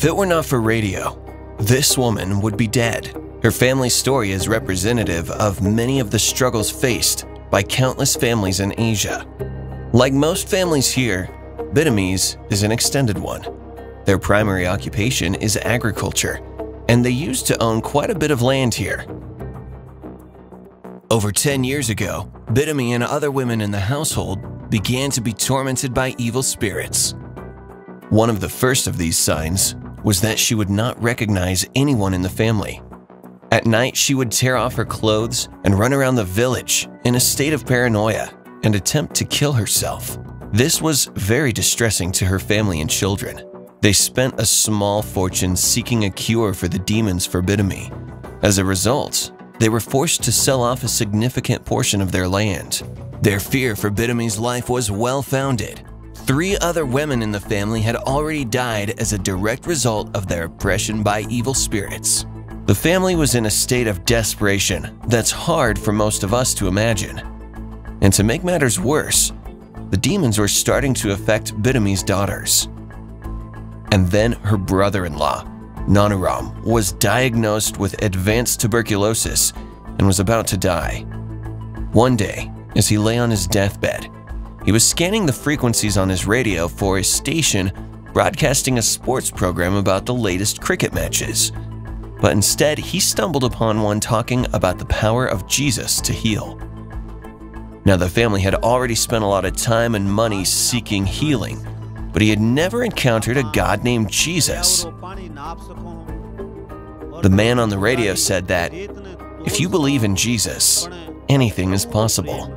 If it were not for radio, this woman would be dead. Her family's story is representative of many of the struggles faced by countless families in Asia. Like most families here, Bhidami's is an extended one. Their primary occupation is agriculture, and they used to own quite a bit of land here. Over 10 years ago, Bhidami and other women in the household began to be tormented by evil spirits. One of the first of these signs was that she would not recognize anyone in the family. At night, she would tear off her clothes and run around the village in a state of paranoia and attempt to kill herself. This was very distressing to her family and children. They spent a small fortune seeking a cure for the demons for Bhidami. As a result, they were forced to sell off a significant portion of their land. Their fear for Bhidami's life was well-founded. 3 other women in the family had already died as a direct result of their oppression by evil spirits. The family was in a state of desperation that's hard for most of us to imagine. And to make matters worse, the demons were starting to affect Bhidami's daughters. And then her brother-in-law, Nanaram, was diagnosed with advanced tuberculosis and was about to die. One day, as he lay on his deathbed, he was scanning the frequencies on his radio for a station broadcasting a sports program about the latest cricket matches. But instead, he stumbled upon one talking about the power of Jesus to heal. Now, the family had already spent a lot of time and money seeking healing, but he had never encountered a God named Jesus. The man on the radio said that if you believe in Jesus, anything is possible.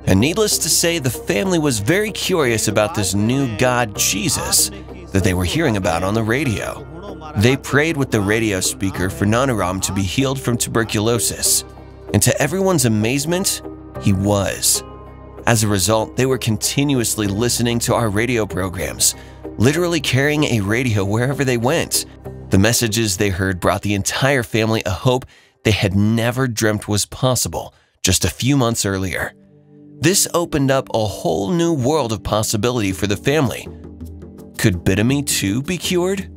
And needless to say, the family was very curious about this new God, Jesus, that they were hearing about on the radio. They prayed with the radio speaker for Nanaram to be healed from tuberculosis, and to everyone's amazement, he was. As a result, they were continuously listening to our radio programs, literally carrying a radio wherever they went. The messages they heard brought the entire family a hope they had never dreamt was possible just a few months earlier. This opened up a whole new world of possibility for the family. Could Bhidami too be cured?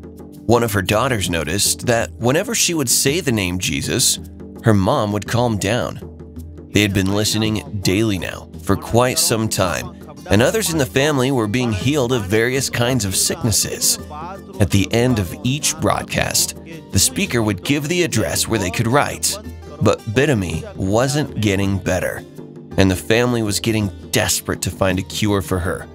One of her daughters noticed that whenever she would say the name Jesus, her mom would calm down. They had been listening daily now for quite some time, and others in the family were being healed of various kinds of sicknesses. At the end of each broadcast, the speaker would give the address where they could write. But Bhidami wasn't getting better, and the family was getting desperate to find a cure for her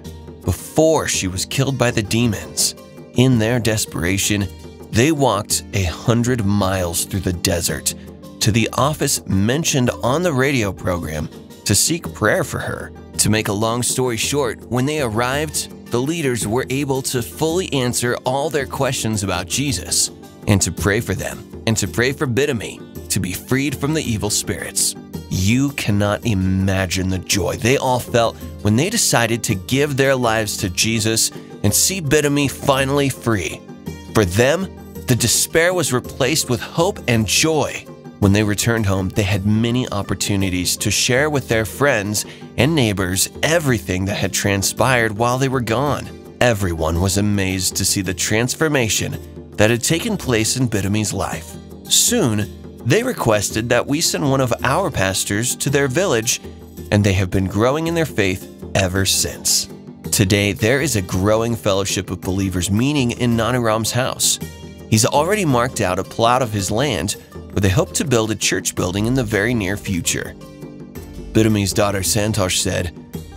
before she was killed by the demons. In their desperation, they walked 100 miles through the desert to the office mentioned on the radio program to seek prayer for her. To make a long story short, when they arrived, the leaders were able to fully answer all their questions about Jesus, and to pray for them, and to pray for Bhidami to be freed from the evil spirits. You cannot imagine the joy they all felt when they decided to give their lives to Jesus and see Bhidami finally free. For them, the despair was replaced with hope and joy. When they returned home, they had many opportunities to share with their friends and neighbors everything that had transpired while they were gone. Everyone was amazed to see the transformation that had taken place in Bhidami's life. Soon, they requested that we send one of our pastors to their village, and they have been growing in their faith ever since. Today, there is a growing fellowship of believers meeting in Nanaram's house. He's already marked out a plot of his land where they hope to build a church building in the very near future. Bhidami's daughter Santosh said,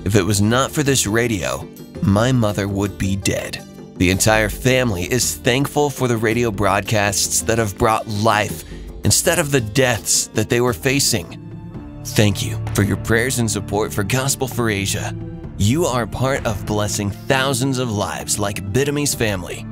"If it was not for this radio, my mother would be dead." The entire family is thankful for the radio broadcasts that have brought life instead of the deaths that they were facing. Thank you for your prayers and support for Gospel for Asia. You are part of blessing thousands of lives like Bhidami's family.